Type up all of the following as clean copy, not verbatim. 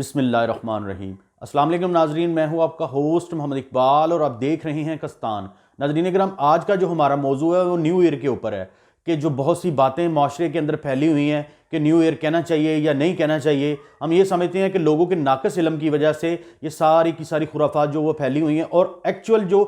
बिस्मिल्लाहिर्रहमानिर्रहीम। अस्सलाम वालेकुम नाजरीन, मैं हूं आपका होस्ट मोहम्मद इकबाल और आप देख रहे हैं कस्तान। नाजरीन करम, आज का जो हमारा मौजू है वो न्यू ईयर के ऊपर है कि जो बहुत सी बातें माशरे के अंदर फैली हुई हैं कि न्यू ईयर कहना चाहिए या नहीं कहना चाहिए। हम ये समझते हैं कि लोगों के नाक़िस इल्म की वजह से ये सारी की सारी खुराफात जो वो फैली हुई हैं और एक्चुअल जो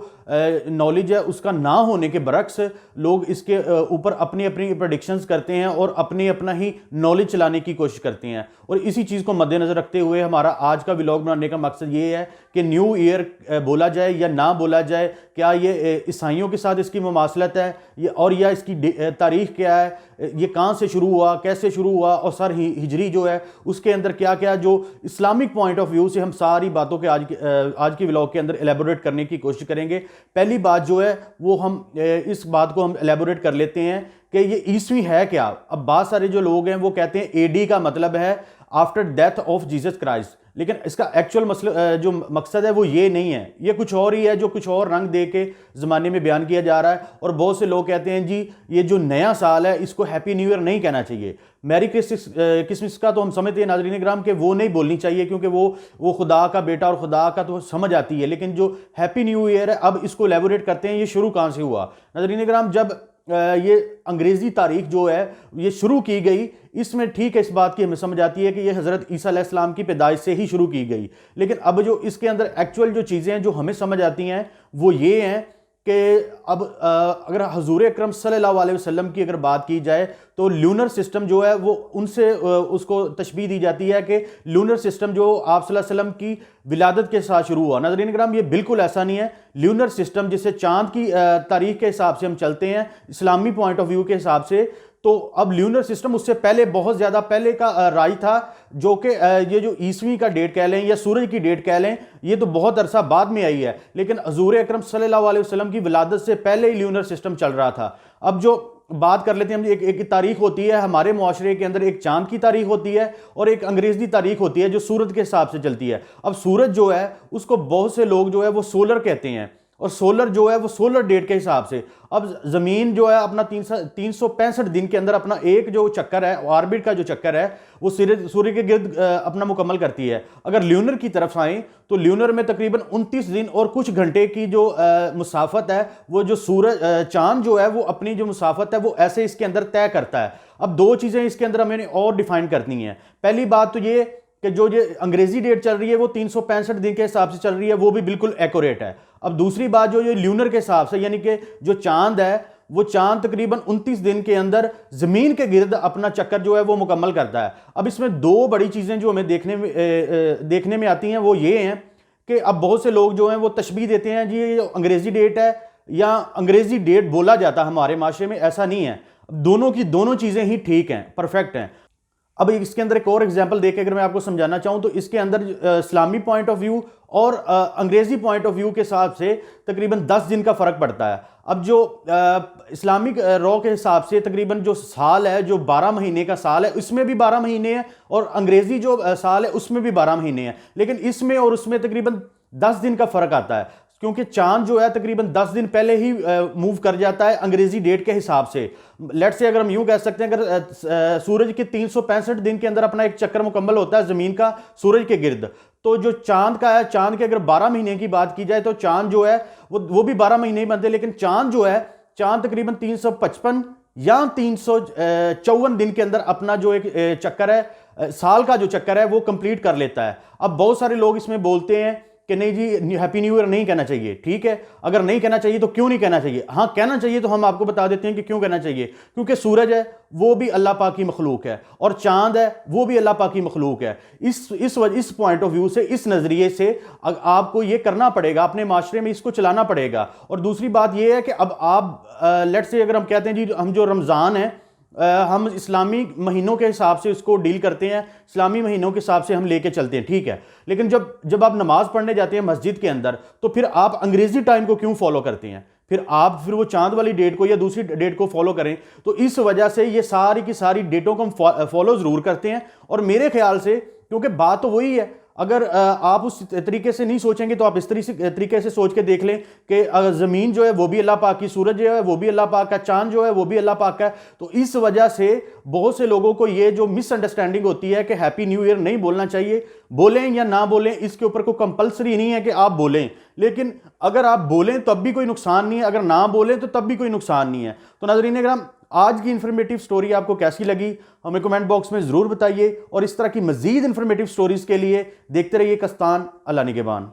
नॉलेज है उसका ना होने के बरक्स लोग इसके ऊपर अपनी अपनी प्रेडिक्शंस करते हैं और अपनी अपना ही नॉलेज चलाने की कोशिश करते हैं। और इसी चीज़ को मद्देनज़र रखते हुए हमारा आज का व्लॉग बनाने का मकसद ये है कि न्यू ईयर बोला जाए या ना बोला जाए, क्या ये ईसाइयों के साथ इसकी मुमासलत है और या इसकी तारीख़ क्या है, ये कहाँ से शुरू हुआ, कैसे शुरू हुआ और सर हिजरी जो है उसके अंदर क्या क्या जो इस्लामिक पॉइंट ऑफ व्यू से हम सारी बातों के आज की व्लॉग के अंदर एलेबोरेट करने की कोशिश करेंगे। पहली बात जो है वो हम इस बात को हम एलेबोरेट कर लेते हैं कि ये ईस्वी है क्या। अब बहुत सारे जो लोग हैं वो कहते हैं एडी का मतलब है after death of Jesus Christ, लेकिन इसका एक्चुअल जो मकसद है वो ये नहीं है, ये कुछ और ही है जो कुछ और रंग दे के ज़माने में बयान किया जा रहा है। और बहुत से लोग कहते हैं जी ये जो नया साल है इसको हैप्पी न्यू ईयर नहीं कहना चाहिए। मैरी क्रिसमस का तो हम समझते हैं नाज़रीन इकराम के वो नहीं बोलनी चाहिए क्योंकि वो खुदा का बेटा और खुदा का तो समझ आती है, लेकिन जो हैप्पी न्यू ईयर है अब इसको एलेबोरेट करते हैं ये शुरू कहाँ से हुआ। नाज़रीन इकराम, जब ये अंग्रेज़ी तारीख जो है ये शुरू की गई, इसमें ठीक है इस बात की हमें समझ आती है कि ये हज़रत ईसा अलैहिस्सलाम की पैदाइश से ही शुरू की गई, लेकिन अब जो इसके अंदर एक्चुअल जो चीज़ें हैं जो हमें समझ आती हैं वो ये हैं कि अब अगर हुज़ूर अकरम सल्लल्लाहु अलैहि वसल्लम की अगर बात की जाए तो ल्यूनर सिस्टम जो है वो उनसे उसको तशबीह दी जाती है कि ल्यूनर सिस्टम जो आप सल्लल्लाहु अलैहि वसल्लम की विलादत के साथ शुरू हुआ। नाज़रीन इकराम, ये बिल्कुल ऐसा नहीं है। ल्यूनर सिस्टम जिसे चांद की तारीख के हिसाब से हम चलते हैं इस्लामी पॉइंट ऑफ व्यू के हिसाब से, तो अब ल्यूनर सिस्टम उससे पहले बहुत ज़्यादा पहले का राज था, जो कि ये जो ईस्वी का डेट कह लें या सूरज की डेट कह लें ये तो बहुत अरसा बाद में आई है, लेकिन हुज़ूर अकरम सल्लल्लाहु अलैहि वसल्लम की विलादत से पहले ही ल्यूनर सिस्टम चल रहा था। अब जो बात कर लेते हैं हम, एक तारीख होती है हमारे मुआशरे के अंदर, एक चांद की तारीख होती है और एक अंग्रेज़ी तारीख होती है जो सूरज के हिसाब से चलती है। अब सूरज जो है उसको बहुत से लोग जो है वो सोलर कहते हैं और सोलर जो है वो सोलर डेट के हिसाब से। अब ज़मीन जो है अपना 365 दिन के अंदर अपना एक जो चक्कर है ऑर्बिट का जो चक्कर है वो सूर्य के गिर्द अपना मुकम्मल करती है। अगर ल्यूनर की तरफ आएँ तो ल्यूनर में तकरीबन 29 दिन और कुछ घंटे की जो मुसाफत है वो जो चांद जो है वो अपनी जो मुसाफत है वो ऐसे इसके अंदर तय करता है। अब दो चीज़ें इसके अंदर हमें और डिफाइन करनी है। पहली बात तो ये कि जो ये अंग्रेजी डेट चल रही है वो 365 दिन के हिसाब से चल रही है, वो भी बिल्कुल एक्यूरेट है। अब दूसरी बात जो ये ल्यूनर के हिसाब से, यानी कि जो चांद है वो चांद तकरीबन 29 दिन के अंदर ज़मीन के गिर्द अपना चक्कर जो है वो मुकम्मल करता है। अब इसमें दो बड़ी चीज़ें जो हमें देखने में आती हैं वो ये हैं कि अब बहुत से लोग जो हैं वो तशबीह देते हैं जी ये अंग्रेज़ी डेट है या अंग्रेज़ी डेट बोला जाता है हमारे माशरे में, ऐसा नहीं है। दोनों की दोनों चीज़ें ही ठीक हैं, परफेक्ट हैं। अब इसके अंदर एक और एग्जांपल देके अगर मैं आपको समझाना चाहूँ तो इसके अंदर इस्लामी पॉइंट ऑफ व्यू और अंग्रेज़ी पॉइंट ऑफ व्यू के हिसाब से तकरीबन 10 दिन का फ़र्क पड़ता है। अब जो इस्लामिक रॉ के हिसाब से तकरीबन जो साल है जो 12 महीने का साल है उसमें भी 12 महीने हैं और अंग्रेज़ी जो साल है उसमें भी 12 महीने हैं, लेकिन इसमें और उसमें तकरीबन 10 दिन का फ़र्क आता है क्योंकि चांद जो है तकरीबन 10 दिन पहले ही मूव कर जाता है अंग्रेज़ी डेट के हिसाब से। लेट्स से अगर हम यूँ कह सकते हैं अगर सूरज के 365 दिन के अंदर अपना एक चक्कर मुकम्मल होता है ज़मीन का सूरज के गिर्द, तो जो चांद का है, चांद के अगर 12 महीने की बात की जाए तो चांद जो है वो भी 12 महीने ही बनते हैं, लेकिन चांद जो है चांद तकरीबन 355 या 354 दिन के अंदर अपना जो एक चक्कर है साल का जो चक्कर है वो कंप्लीट कर लेता है। अब बहुत सारे लोग इसमें बोलते हैं कि नहीं जी हैप्पी न्यू ईयर नहीं कहना चाहिए। ठीक है, अगर नहीं कहना चाहिए तो क्यों नहीं कहना चाहिए? हाँ, कहना चाहिए तो हम आपको बता देते हैं कि क्यों कहना चाहिए। क्योंकि सूरज है वो भी अल्लाह पाक की मखलूक है और चांद है वो भी अल्लाह पाक की मखलूक है। इस पॉइंट ऑफ व्यू से, इस नज़रिए से आपको ये करना पड़ेगा, अपने माशरे में इसको चलाना पड़ेगा। और दूसरी बात ये है कि अब आप लेट्स से अगर हम कहते हैं जी हम जो रमज़ान है हम इस्लामी महीनों के हिसाब से उसको डील करते हैं, इस्लामी महीनों के हिसाब से हम लेके चलते हैं, ठीक है, लेकिन जब आप नमाज पढ़ने जाते हैं मस्जिद के अंदर तो फिर आप अंग्रेज़ी टाइम को क्यों फॉलो करते हैं? फिर वो चांद वाली डेट को या दूसरी डेट को फॉलो करें। तो इस वजह से ये सारी की सारी डेटों को हम फॉलो ज़रूर करते हैं और मेरे ख्याल से क्योंकि बात तो वही है, अगर आप उस तरीके से नहीं सोचेंगे तो आप इस तरीके से सोच के देख लें कि ज़मीन जो है वो भी अल्लाह पाक की, सूरज जो है वो भी अल्लाह पाक का, चांद जो है वो भी अल्लाह पाक का है। तो इस वजह से बहुत से लोगों को ये जो मिसअंडरस्टैंडिंग होती है कि हैप्पी न्यू ईयर नहीं बोलना चाहिए, बोलें या ना बोलें इसके ऊपर कोई कंपलसरी नहीं है कि आप बोलें, लेकिन अगर आप बोलें तब भी कोई नुकसान नहीं है, अगर ना बोलें तो तब भी कोई नुकसान नहीं है। तो नाज़रीन इकराम, आज की इंफॉर्मेटिव स्टोरी आपको कैसी लगी हमें कमेंट बॉक्स में ज़रूर बताइए, और इस तरह की मज़ीद इंफॉर्मेटिव स्टोरीज़ के लिए देखते रहिए कस्तान। अल्लाह निगहबान।